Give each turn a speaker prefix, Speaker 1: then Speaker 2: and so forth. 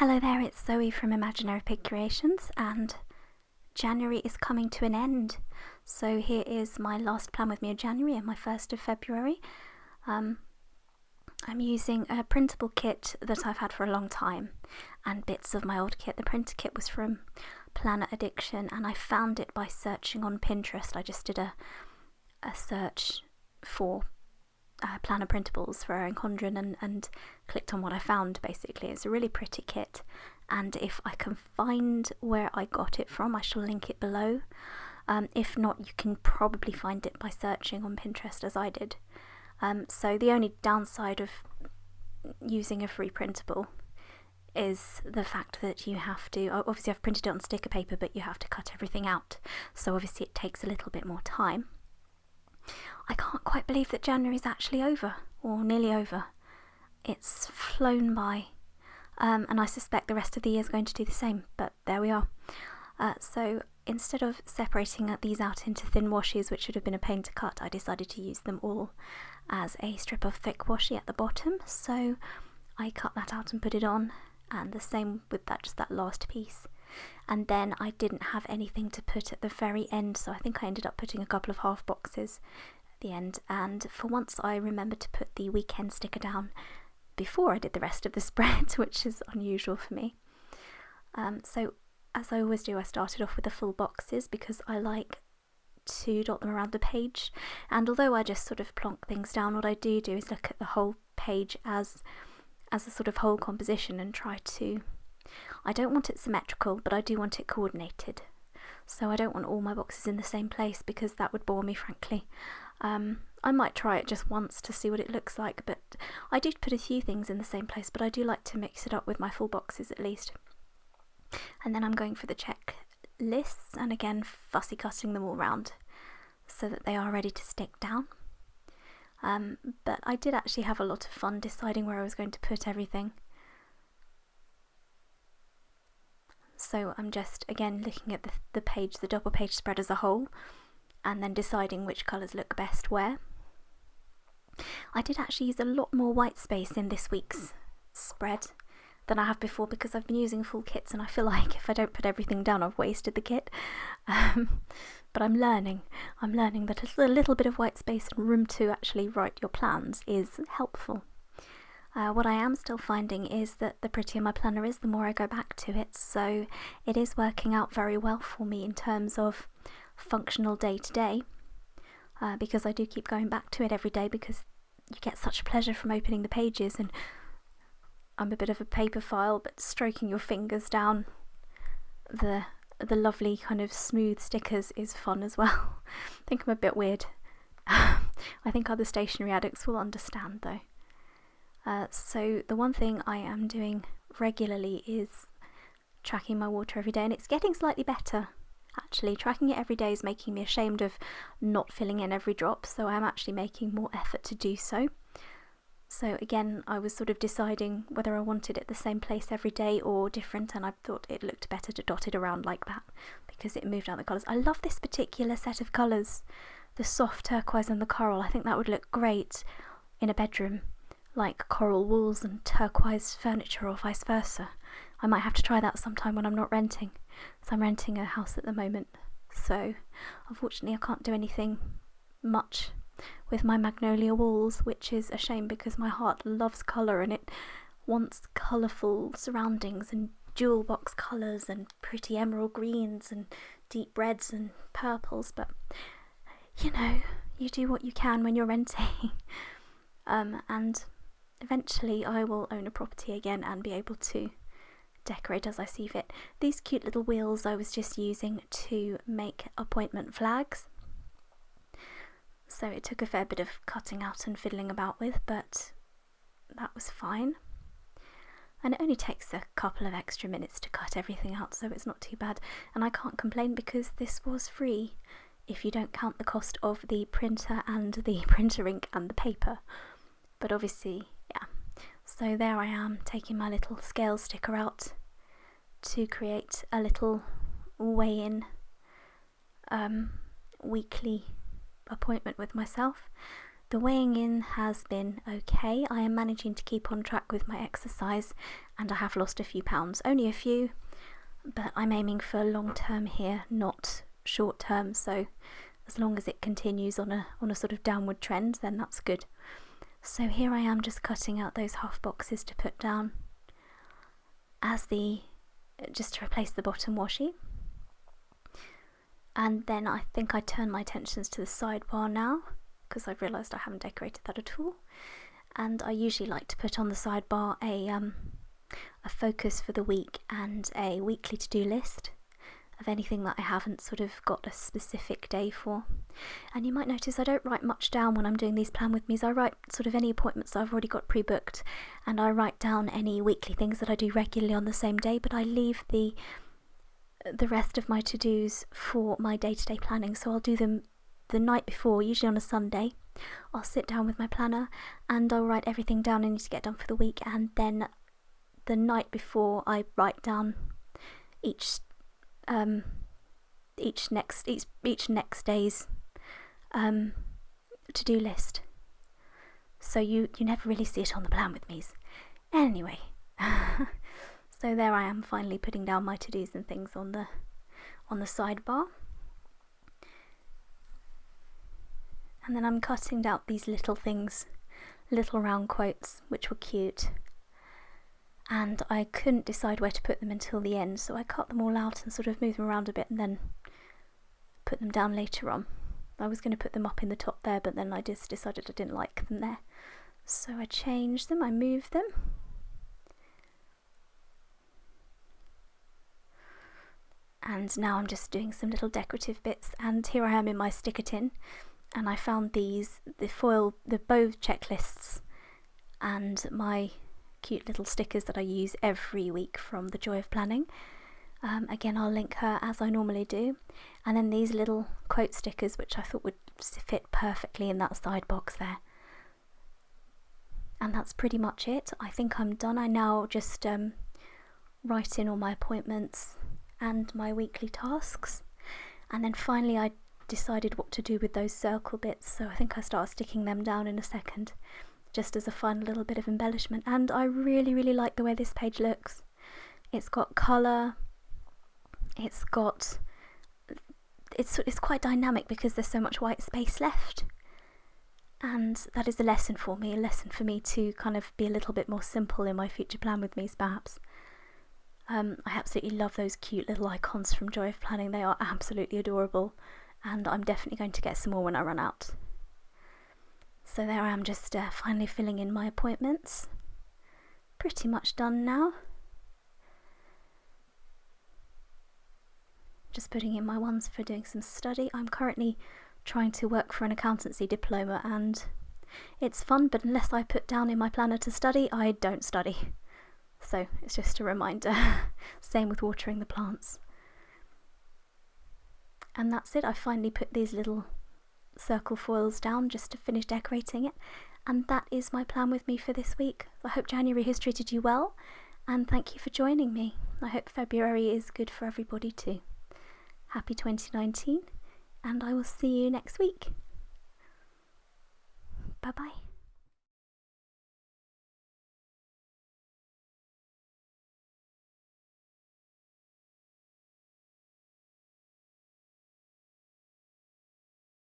Speaker 1: Hello there, it's Zoe from Imaginary Pig Creations, and January is coming to an end. So here is my last plan with me of January and my 1st of February. I'm using a printable kit that I've had for a long time and bits of my old kit. The printer kit was from Planner Addiction and I found it by searching on Pinterest. I just did a search for planner printables for Erin Condren and clicked on what I found. Basically, it's a really pretty kit, and if I can find where I got it from, I shall link it below. If not, you can probably find it by searching on Pinterest as I did. So the only downside of using a free printable is the fact that you have to, obviously I've printed it on sticker paper, but you have to cut everything out, so obviously it takes a little bit more time. I can't quite believe that January is actually over, or nearly over. It's flown by, and I suspect the rest of the year is going to do the same, but there we are. So instead of separating these out into thin washes, which would have been a pain to cut, I decided to use them all as a strip of thick washi at the bottom. So I cut that out and put it on, and the same with that, just that last piece. And then I didn't have anything to put at the very end, so I think I ended up putting a couple of half boxes at the end, and for once I remembered to put the weekend sticker down before I did the rest of the spread, which is unusual for me. So as I always do, I started off with the full boxes because I like to dot them around the page, and although I just sort of plonk things down, what I do is look at the whole page as a sort of whole composition and try to, I don't want it symmetrical, but I do want it coordinated. So I don't want all my boxes in the same place because that would bore me, frankly. I might try it just once to see what it looks like, but I did put a few things in the same place, but I do like to mix it up with my full boxes at least. And then I'm going for the check lists, and again fussy cutting them all round so that they are ready to stick down. But I did actually have a lot of fun deciding where I was going to put everything. So I'm just again looking at the page, the double page spread as a whole, and then deciding which colours look best where. I did actually use a lot more white space in this week's spread than I have before because I've been using full kits, and I feel like if I don't put everything down, I've wasted the kit. But I'm learning that a little bit of white space and room to actually write your plans is helpful. What I am still finding is that the prettier my planner is, the more I go back to it, so it is working out very well for me in terms of functional day to day, because I do keep going back to it every day because you get such pleasure from opening the pages, and I'm a bit of a paperphile, but stroking your fingers down the lovely kind of smooth stickers is fun as well. I think I'm a bit weird. I think other stationery addicts will understand though. So the one thing I am doing regularly is tracking my water every day, and it's getting slightly better. Actually, tracking it every day is making me ashamed of not filling in every drop, so I'm actually making more effort to do so. So again, I was sort of deciding whether I wanted it the same place every day or different, and I thought it looked better to dot it around like that because it moved out the colours. I love this particular set of colours, the soft turquoise and the coral. I think that would look great in a bedroom, like coral walls and turquoise furniture or vice versa. I might have to try that sometime when I'm not renting. So I'm renting a house at the moment, so unfortunately I can't do anything much with my magnolia walls, which is a shame because my heart loves colour and it wants colourful surroundings and jewel box colours and pretty emerald greens and deep reds and purples, but you know, you do what you can when you're renting. And eventually I will own a property again and be able to decorate as I see fit. These cute little wheels I was just using to make appointment flags, so it took a fair bit of cutting out and fiddling about with, but that was fine. And it only takes a couple of extra minutes to cut everything out, so it's not too bad, and I can't complain because this was free if you don't count the cost of the printer and the printer ink and the paper. But obviously, yeah. So there I am, taking my little scale sticker out to create a little weigh-in weekly appointment with myself. The weighing in has been okay. I am managing to keep on track with my exercise, and I have lost a few pounds, only a few, but I'm aiming for long term here, not short term, so as long as it continues on a sort of downward trend, then that's good. So here I am just cutting out those half boxes to put down as just to replace the bottom washi. And then I think I turn my attentions to the sidebar now, because I've realised I haven't decorated that at all. And I usually like to put on the sidebar a focus for the week and a weekly to-do list of anything that I haven't sort of got a specific day for. And you might notice I don't write much down when I'm doing these plan with me's. I write sort of any appointments that I've already got pre-booked, and I write down any weekly things that I do regularly on the same day, but I leave the rest of my to-dos for my day-to-day planning. So I'll do them the night before, usually on a Sunday. I'll sit down with my planner and I'll write everything down I need to get done for the week, and then the night before I write down each next day's to-do list. So you never really see it on the plan with me's. Anyway, so there I am, finally putting down my to-dos and things on the sidebar. And then I'm cutting out these little things, little round quotes, which were cute. And I couldn't decide where to put them until the end, so I cut them all out and sort of moved them around a bit and then put them down later on. I was going to put them up in the top there, but then I just decided I didn't like them there. So I changed them, I moved them. And now I'm just doing some little decorative bits, and here I am in my sticker tin, and I found the bow checklists and my cute little stickers that I use every week from The Joy of Planning. Again, I'll link her as I normally do. And then these little quote stickers, which I thought would fit perfectly in that side box there. And that's pretty much it. I think I'm done. I now just write in all my appointments and my weekly tasks. And then finally I decided what to do with those circle bits, so I think I start sticking them down in a second, just as a fun little bit of embellishment. And I really, really like the way this page looks. It's got colour, it's quite dynamic because there's so much white space left. And that is a lesson for me to kind of be a little bit more simple in my future plan with me's perhaps. I absolutely love those cute little icons from Joy of Planning. They are absolutely adorable, and I'm definitely going to get some more when I run out. So there I am, just finally filling in my appointments. Pretty much done now. Just putting in my ones for doing some study. I'm currently trying to work for an accountancy diploma, and it's fun, but unless I put down in my planner to study, I don't study. So it's just a reminder. Same with watering the plants. And that's it. I finally put these little circle foils down just to finish decorating it. And that is my plan with me for this week. I hope January has treated you well, and thank you for joining me. I hope February is good for everybody too. Happy 2019, and I will see you next week. Bye bye.